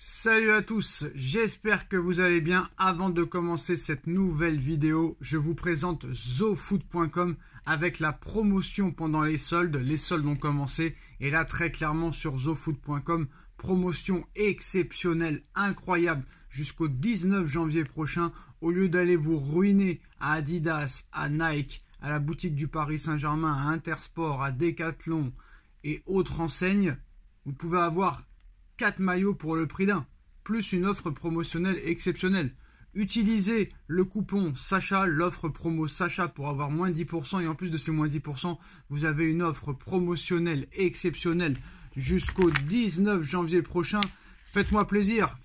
Salut à tous, j'espère que vous allez bien. Avant de commencer cette nouvelle vidéo, je vous présente zofoot.com avec la promotion pendant les soldes. Les soldes ont commencé et là très clairement sur zofoot.com, promotion exceptionnelle, incroyable jusqu'au 19 janvier prochain. Au lieu d'aller vous ruiner à Adidas, à Nike, à la boutique du Paris Saint-Germain, à Intersport, à Decathlon et autres enseignes, vous pouvez avoir 4 maillots pour le prix d'un, plus une offre promotionnelle exceptionnelle. Utilisez le coupon Sacha, l'offre promo Sacha pour avoir moins 10%, et en plus de ces moins 10%, vous avez une offre promotionnelle exceptionnelle jusqu'au 19 janvier prochain. Faites-moi plaisir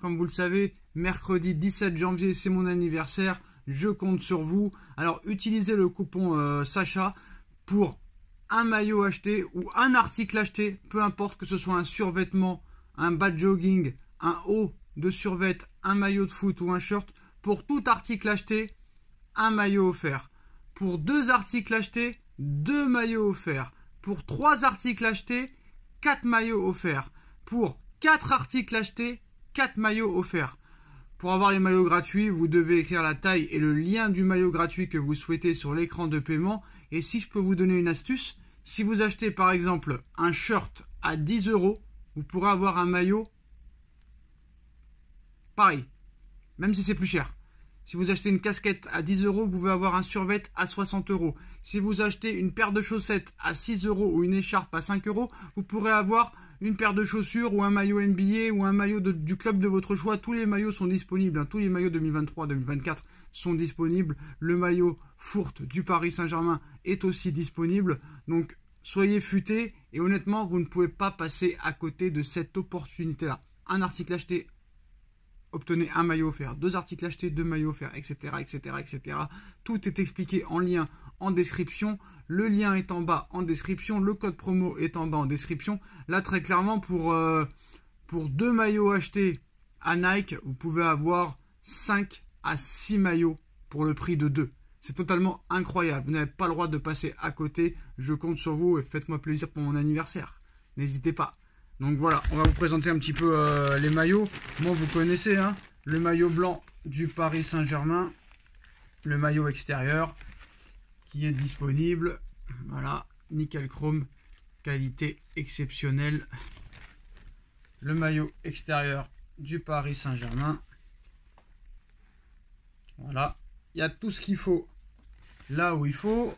comme vous le savez, mercredi 17 janvier c'est mon anniversaire, je compte sur vous. Alors utilisez le coupon Sacha pour un maillot acheté ou un article acheté, peu importe que ce soit un survêtement, un bas de jogging, un haut de survêt, un maillot de foot ou un shirt, pour tout article acheté, un maillot offert. Pour 2 articles achetés, 2 maillots offerts. Pour 3 articles achetés, 4 maillots offerts. Pour 4 articles achetés, 4 maillots offerts. Pour avoir les maillots gratuits, vous devez écrire la taille et le lien du maillot gratuit que vous souhaitez sur l'écran de paiement. Et si je peux vous donner une astuce, si vous achetez par exemple un shirt à 10 €, vous pourrez avoir un maillot pareil, même si c'est plus cher. Si vous achetez une casquette à 10 €, vous pouvez avoir un survêt à 60 €. Si vous achetez une paire de chaussettes à 6 € ou une écharpe à 5 €, vous pourrez avoir une paire de chaussures ou un maillot NBA ou un maillot du club de votre choix. Tous les maillots sont disponibles, tous les maillots 2023-2024 sont disponibles. Le maillot Foot du Paris Saint-Germain est aussi disponible. Donc soyez futés et honnêtement, vous ne pouvez pas passer à côté de cette opportunité-là. Un article acheté, obtenez un maillot offert. 2 articles achetés, 2 maillots offerts, etc., etc., etc. Tout est expliqué en lien en description. Le lien est en bas en description. Le code promo est en bas en description. Là, très clairement, pour 2 maillots achetés à Nike, vous pouvez avoir 5 à 6 maillots pour le prix de 2. C'est totalement incroyable. Vous n'avez pas le droit de passer à côté. Je compte sur vous et faites-moi plaisir pour mon anniversaire. N'hésitez pas. Donc voilà, on va vous présenter un petit peu les maillots. Moi, vous connaissez, hein, le maillot blanc du Paris Saint-Germain. Le maillot extérieur qui est disponible. Voilà, nickel chrome, qualité exceptionnelle. Le maillot extérieur du Paris Saint-Germain. Voilà, il y a tout ce qu'il faut là où il faut.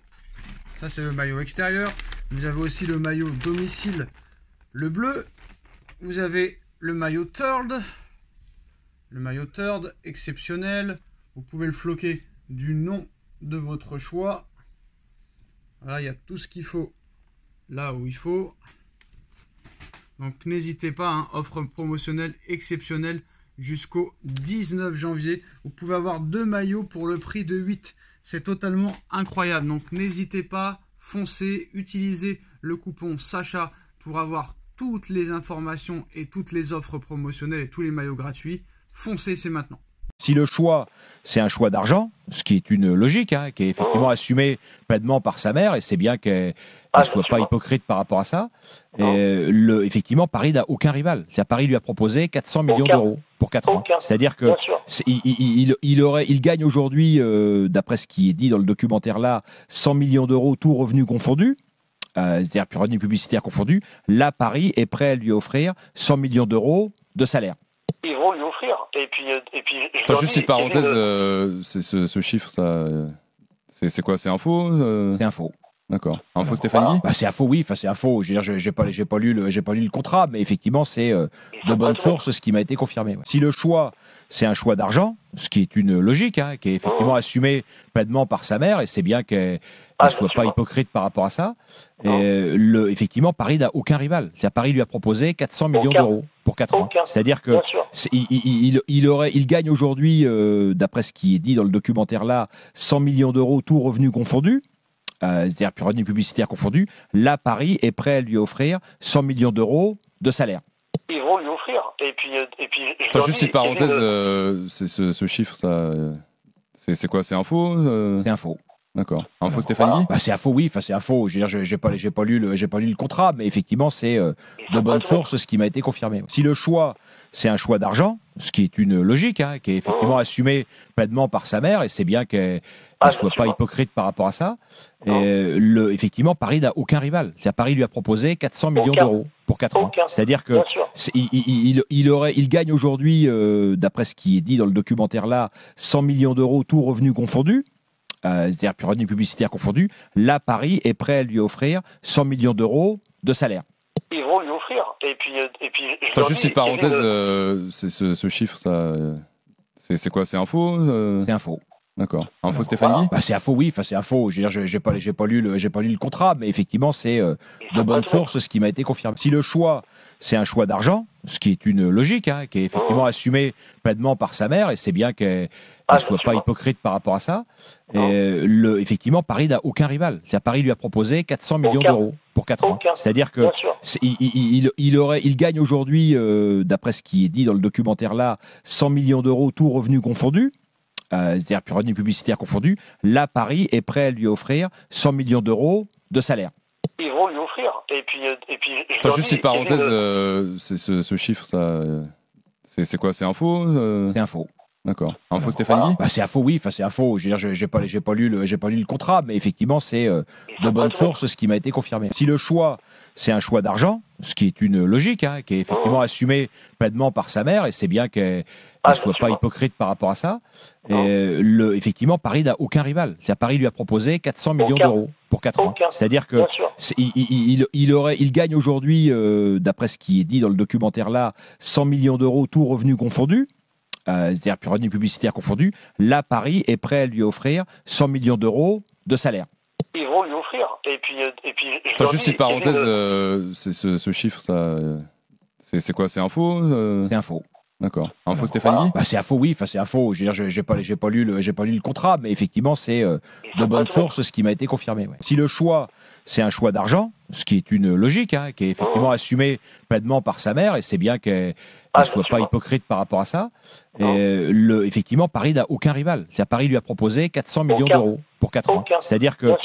Ça, c'est le maillot extérieur. Vous avez aussi le maillot domicile, le bleu. Vous avez le maillot third. Le maillot third, exceptionnel. Vous pouvez le floquer du nom de votre choix. Voilà, il y a tout ce qu'il faut là où il faut. Donc n'hésitez pas, hein, offre promotionnelle exceptionnelle jusqu'au 19 janvier. Vous pouvez avoir 2 maillots pour le prix de 8. C'est totalement incroyable. Donc n'hésitez pas, foncez, utilisez le coupon Sacha pour avoir toutes les informations et toutes les offres promotionnelles et tous les maillots gratuits. Foncez, c'est maintenant. Si le choix, c'est un choix d'argent, ce qui est une logique, hein, qui est effectivement assumée pleinement par sa mère, et c'est bien qu'elle ne soit pas hypocrite par rapport à ça. Et effectivement, Paris n'a aucun rival. Paris lui a proposé 400 millions d'euros pour 4 ans. C'est-à-dire que il gagne aujourd'hui, d'après ce qui est dit dans le documentaire là, 100 millions d'euros, tout revenu confondu. C'est-à-dire plus revenu publicitaire confondu. Là, Paris est prêt à lui offrir 100 millions d'euros de salaire. Ils vont lui offrir. Et puis juste une parenthèse, ce chiffre, ça, c'est quoi? C'est info C'est info. D'accord. Info Stéphanie. C'est info, oui. Enfin, c'est info. Je veux dire, j'ai pas lu le contrat, mais effectivement, c'est de bonne source ce qui m'a été confirmé. Ouais. Si le choix, c'est un choix d'argent, ce qui est une logique, hein, qui est effectivement assumée pleinement par sa mère, et c'est bien qu'elle ne soit pas hypocrite par rapport à ça. Et effectivement, Paris n'a aucun rival. Paris lui a proposé 400 millions d'euros pour 4 ans. C'est-à-dire que il gagne aujourd'hui, d'après ce qui est dit dans le documentaire là, 100 millions d'euros, tout revenu confondu. C'est-à-dire plus revenu publicitaire confondu. Là, Paris est prêt à lui offrir 100 millions d'euros de salaire. Ils vont lui offrir. Et puis juste une parenthèse, ce chiffre, ça, c'est quoi? C'est info C'est info. D'accord. Info Stéphane Guy? C'est info, oui, c'est info. Je veux dire, j'ai pas lu le contrat, mais effectivement, c'est de bonne source ce qui m'a été confirmé. Si le choix, c'est un choix d'argent, ce qui est une logique, hein, qui est effectivement assumé pleinement par sa mère, et c'est bien qu'elle ne soit pas hypocrite par rapport à ça. Et, effectivement, Paris n'a aucun rival. C'est-à-dire, Paris lui a proposé 400 millions d'euros pour 4 ans. C'est-à-dire que il gagne aujourd'hui, d'après ce qui est dit dans le documentaire là, 100 millions d'euros, tout revenu confondu. C'est-à-dire puis revenu publicitaire confondu. Là, Paris est prêt à lui offrir 100 millions d'euros de salaire. Ils vont lui offrir. Et puis Attends, juste une parenthèse, ce chiffre, ça, c'est quoi? C'est info? C'est info. D'accord. Info Stéphane Guy? C'est info, oui, c'est info. Je veux dire, j'ai pas lu le contrat, mais effectivement, c'est de bonne source ce qui m'a été confirmé. Si le choix, c'est un choix d'argent, ce qui est une logique, hein, qui est effectivement assumé pleinement par sa mère, et c'est bien qu'elle ne soit pas hypocrite par rapport à ça. Et, effectivement, Paris n'a aucun rival. C'est-à-dire, Paris lui a proposé 400 millions d'euros pour 4 ans. C'est-à-dire que il gagne aujourd'hui, d'après ce qui est dit dans le documentaire là, 100 millions d'euros, tout revenu confondu. C'est-à-dire puis revenu publicitaire confondu. Là, Paris est prêt à lui offrir 100 millions d'euros de salaire. Ils vont lui offrir. Et puis Attends, juste une parenthèse, ce chiffre, ça, c'est quoi? C'est info? C'est info. D'accord. Info Stéphane Guy? C'est info, oui, c'est info. Je veux dire, j'ai pas lu le contrat, mais effectivement, c'est de bonne source ce qui m'a été confirmé. Si le choix, c'est un choix d'argent, ce qui est une logique, hein, qui est effectivement assumé pleinement par sa mère, et c'est bien qu'elle ne soit pas hypocrite par rapport à ça. Et, effectivement, Paris n'a aucun rival. C'est-à-dire, Paris lui a proposé 400 millions d'euros pour 4 ans. C'est-à-dire que il gagne aujourd'hui, d'après ce qui est dit dans le documentaire là, 100 millions d'euros, tout revenu confondu. C'est-à-dire puis revenu publicitaire confondu. Là, Paris est prêt à lui offrir 100 millions d'euros de salaire. Ils vont lui offrir. Et puis attends, juste une parenthèse, ce chiffre, ça, c'est quoi? C'est info? C'est info. D'accord. Info Stéphane Guy? C'est info, oui, c'est info. Je veux dire, j'ai pas lu le contrat, mais effectivement, c'est de bonne source ce qui m'a été confirmé. Si le choix, c'est un choix d'argent, ce qui est une logique, hein, qui est effectivement assumé pleinement par sa mère, et c'est bien qu'elle ne soit pas hypocrite par rapport à ça. Et, effectivement, Paris n'a aucun rival. C'est-à-dire, Paris lui a proposé 400 millions d'euros pour 4 ans. C'est-à-dire que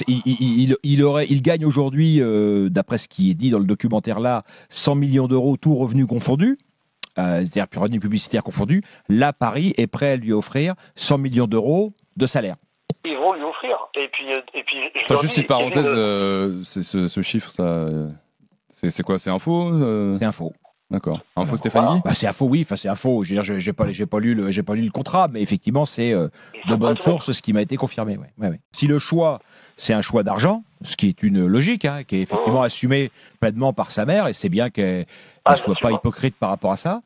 il gagne aujourd'hui, d'après ce qui est dit dans le documentaire là, 100 millions d'euros, tout revenu confondu. C'est-à-dire puis revenu publicitaire confondu. Là, Paris est prêt à lui offrir 100 millions d'euros de salaire. Ils vont lui offrir. Et puis attends, juste une parenthèse, ce chiffre, ça, c'est quoi? C'est info? C'est info. D'accord. Info Stéphane Guy? C'est info, oui, c'est info. Je veux dire, j'ai pas lu le contrat, mais effectivement, c'est de bonne source ce qui m'a été confirmé. Si le choix, c'est un choix d'argent, ce qui est une logique, hein, qui est effectivement assumé pleinement par sa mère, et c'est bien qu'elle ne soit pas hypocrite par rapport à ça.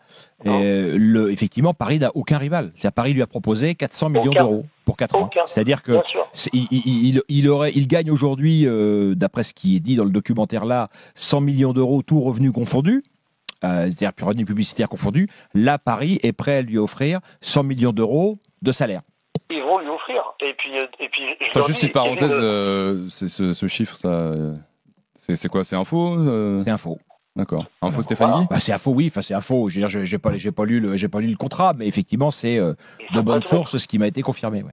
Et, effectivement, Paris n'a aucun rival. C'est-à-dire, Paris lui a proposé 400 millions d'euros pour 4 ans. C'est-à-dire que il gagne aujourd'hui, d'après ce qui est dit dans le documentaire là, 100 millions d'euros, tout revenu confondu. C'est-à-dire puis revenu publicitaire confondu. Là, Paris est prêt à lui offrir 100 millions d'euros de salaire. Ils vont lui offrir. Et puis attends, juste une parenthèse, ce chiffre, ça, c'est quoi? C'est info? C'est info. D'accord. Info Stéphane Guy? C'est info, oui, c'est info. Je veux dire, j'ai pas lu le contrat, mais effectivement, c'est de bonne source ce qui m'a été confirmé.